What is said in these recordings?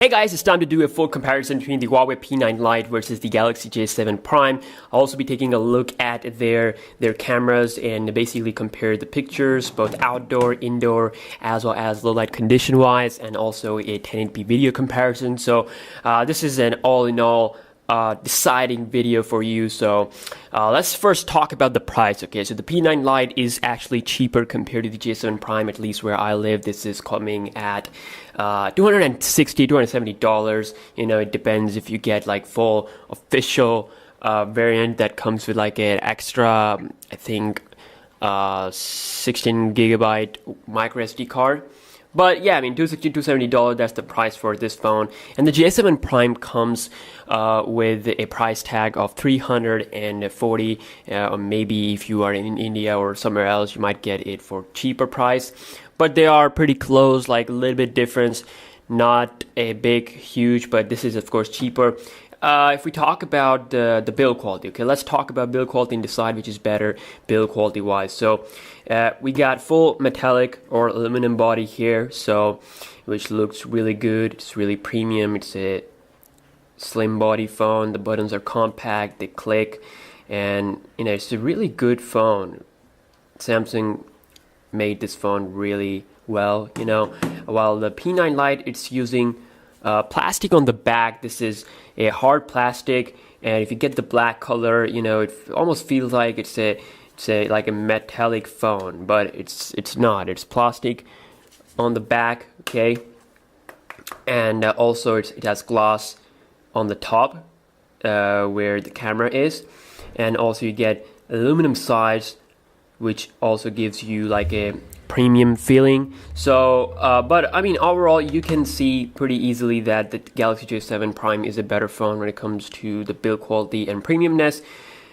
Hey guys, it's time to do a full comparison between the Huawei P9 Lite versus the Galaxy J7 Prime. I'll also be taking a look at their cameras and basically compare the pictures, both outdoor, indoor, as well as low light condition wise, and also a 1080p video comparison. So this is an all-in-all deciding video for you. So let's first talk about the price. Okay, so the P9 Lite is actually cheaper compared to the J7 Prime, at least where I live. This is coming at $260, $270. You know, it depends if you get like full official variant that comes with like an extra, I think, 16 gigabyte micro SD card. But yeah, I mean, $260, $270, that's the price for this phone. And the J7 Prime comes with a price tag of $340, or maybe if you are in India or somewhere else, you might get it for cheaper price. But they are pretty close, like a little bit difference, not a big, huge, but this is of course cheaper. If we talk about the build quality, okay, let's talk about build quality and decide which is better build quality wise. So we got full metallic or aluminum body here, so which looks really good. It's really premium. It's a slim body phone. The buttons are compact, they click, and you know, it's a really good phone. Samsung made this phone really well, you know. While the P9 Lite, it's using plastic on the back. This is a hard plastic, and if you get the black color, you know, it almost feels like it's like a metallic phone, but it's not. It's plastic on the back, okay, and also it has glass on the top where the camera is, and also you get aluminum sides, which also gives you like a premium feeling. So but I mean, overall you can see pretty easily that the Galaxy J7 Prime is a better phone when it comes to the build quality and premiumness,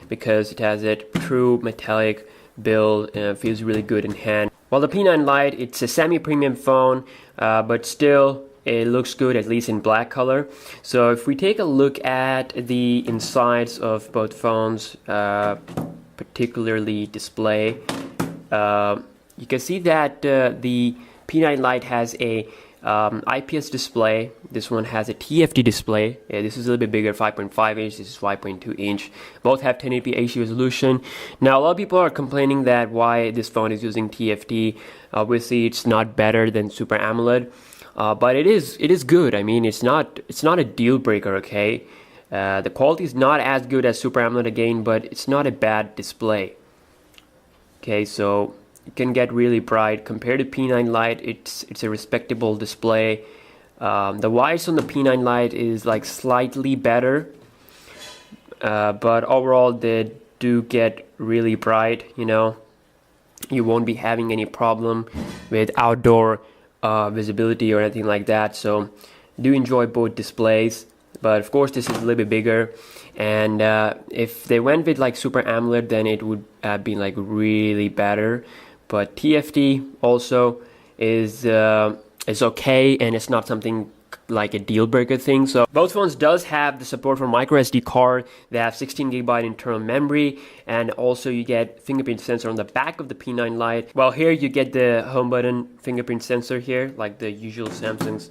because it has a true metallic build and feels really good in hand. While the P9 Lite, it's a semi-premium phone, but still it looks good, at least in black color. So if we take a look at the insides of both phones, particularly display, you can see that the P9 Lite has a IPS display. This one has a TFT display. Yeah, this is a little bit bigger, 5.5 inch. This is 5.2 inch. Both have 1080p HD resolution. Now, a lot of people are complaining that why this phone is using TFT. Obviously, it's not better than Super AMOLED, but it is good. I mean, it's not a deal breaker. Okay, the quality is not as good as Super AMOLED again, but it's not a bad display. Okay, so it can get really bright. Compared to P9 Lite, it's a respectable display. The whites on the P9 Lite is like slightly better, but overall they do get really bright. You know, you won't be having any problem with outdoor visibility or anything like that. So do enjoy both displays, but of course this is a little bit bigger. And if they went with like Super AMOLED, then it would be like really better. But TFT also is okay, and it's not something like a deal breaker thing. So both phones does have the support for micro SD card. They have 16 gigabyte internal memory, and also you get fingerprint sensor on the back of the P9 Lite. Well, here you get the home button fingerprint sensor here, like the usual Samsung's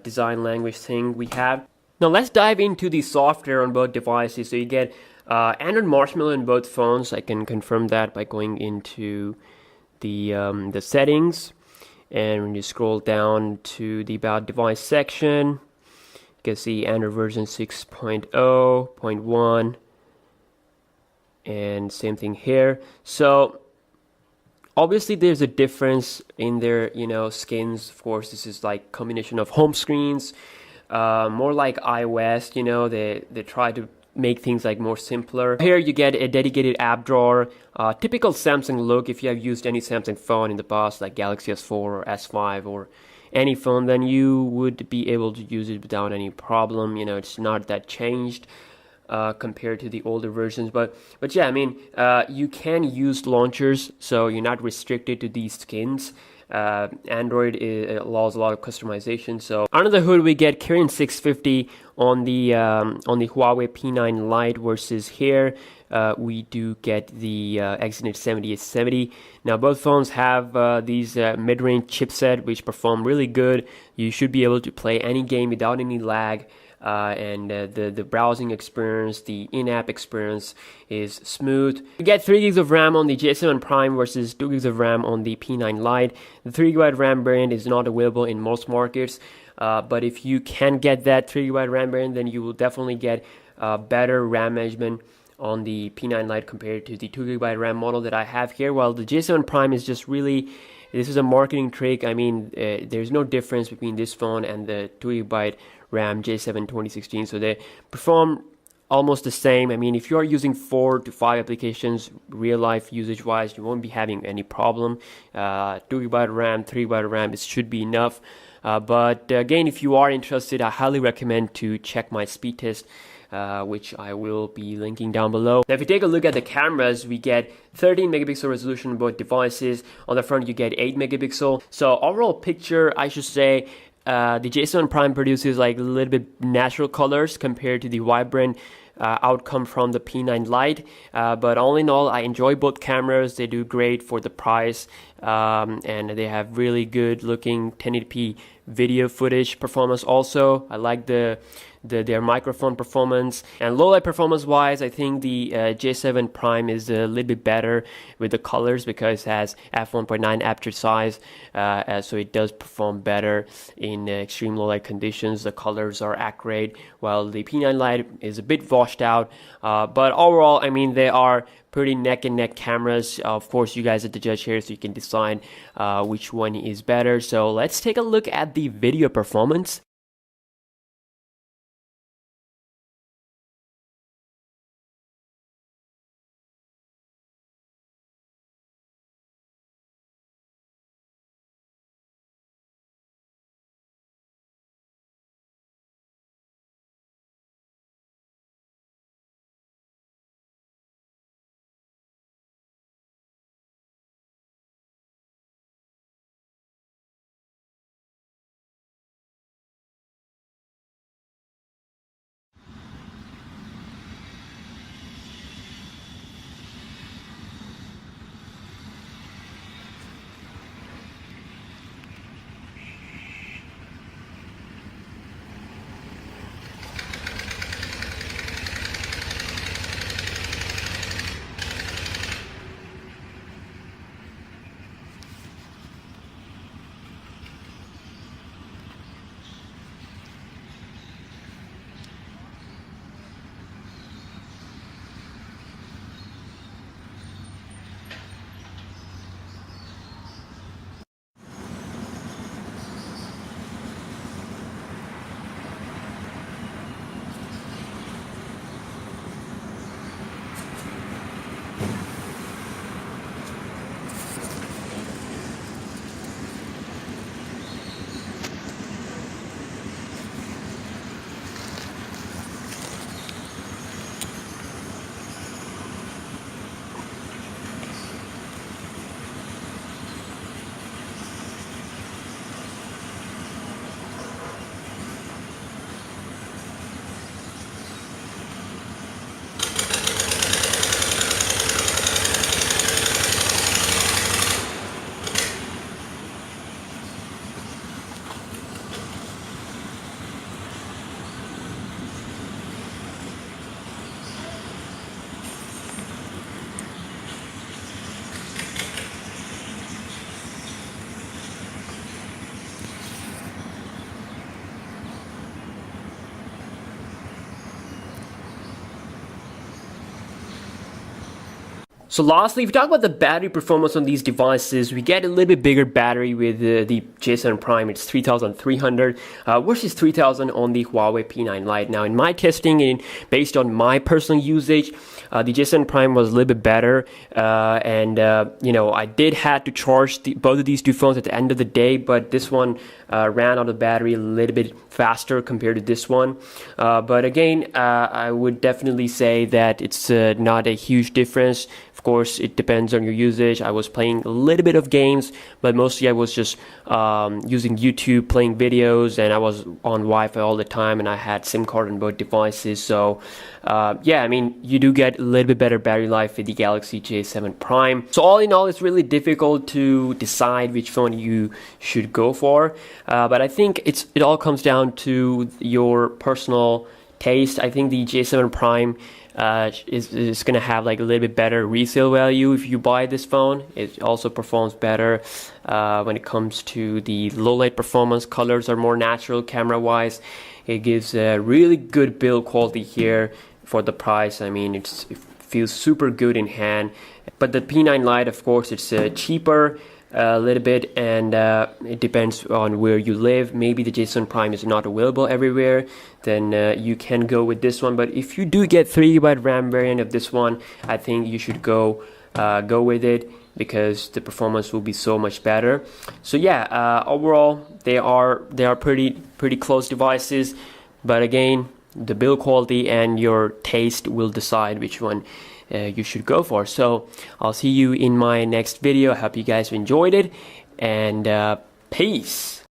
design language thing we have. Now let's dive into the software on both devices. So you get Android Marshmallow in both phones. I can confirm that by going into the settings, and when you scroll down to the About Device section, you can see Android version 6.0.1, and same thing here. So obviously there's a difference in their, you know, skins. Of course, this is like combination of home screens, more like iOS. You know, they try to make things like more simpler. Here you get a dedicated app drawer, typical Samsung look. If you have used any Samsung phone in the past, like Galaxy S4 or S5 or any phone, then you would be able to use it without any problem. You know, it's not that changed compared to the older versions, but yeah, I mean, you can use launchers, so you're not restricted to these skins. Android allows a lot of customization. So under the hood, we get Kirin 650 on the Huawei P9 Lite versus here we do get the Exynos 7870. Now both phones have these mid-range chipset which perform really good. You should be able to play any game without any lag. And the browsing experience, the in-app experience is smooth. You get 3 gigs of RAM on the J7 Prime versus 2 gigs of RAM on the P9 Lite. The 3 GB RAM variant is not available in most markets, but if you can get that 3 GB RAM variant, then you will definitely get better RAM management on the P9 Lite compared to the 2 GB RAM model that I have here. While the J7 Prime is just really, this is a marketing trick. I mean, there's no difference between this phone and the 2 GB RAM J7 2016, so they perform almost the same. I mean, if you are using 4 to 5 applications real life usage wise, you won't be having any problem. 2 GB RAM, 3 GB RAM, it should be enough. But again, if you are interested, I highly recommend to check my speed test, which I will be linking down below. Now if you take a look at the cameras, we get 13 megapixel resolution on both devices. On the front you get 8 megapixel. So overall picture, I should say, the J7 Prime produces like a little bit natural colors compared to the vibrant outcome from the P9 Lite, but all in all, I enjoy both cameras. They do great for the price, and they have really good looking 1080p video footage performance. Also, I like their microphone performance, and low light performance wise, I think the J7 Prime is a little bit better with the colors because it has f1.9 aperture size, so it does perform better in extreme low light conditions. The colors are accurate, while the P9 Lite is a bit washed out, but overall, I mean, they are pretty neck and neck cameras. Of course, you guys are the judge here, so you can decide which one is better. So let's take a look at the video performance. So lastly, if we talk about the battery performance on these devices, we get a little bit bigger battery with the J7 Prime. It's 3300 versus 3000 on the Huawei P9 Lite. Now in my testing and based on my personal usage, the J7 Prime was a little bit better, and you know, I did have to charge both of these two phones at the end of the day, but this one ran out of battery a little bit faster compared to this one. But again, I would definitely say that it's not a huge difference. Of Of course, it depends on your usage. I was playing a little bit of games, but mostly I was just using YouTube, playing videos, and I was on Wi-Fi all the time, and I had SIM card on both devices. So yeah, I mean, you do get a little bit better battery life with the Galaxy J7 Prime. So all in all, it's really difficult to decide which phone you should go for. But I think it all comes down to your personal taste. I think the J7 Prime is going to have like a little bit better resale value if you buy this phone. It also performs better when it comes to the low light performance. Colors are more natural camera wise. It gives a really good build quality here for the price. I mean, it feels super good in hand. But the P9 Lite, of course, it's cheaper a little bit, and it depends on where you live. Maybe the J7 Prime is not available everywhere, then you can go with this one. But if you do get 3GB RAM variant of this one, I think you should go with it, because the performance will be so much better. So yeah, overall they are pretty close devices, but again, the build quality and your taste will decide which one you should go for. So I'll see you in my next video. I hope you guys enjoyed it, and peace.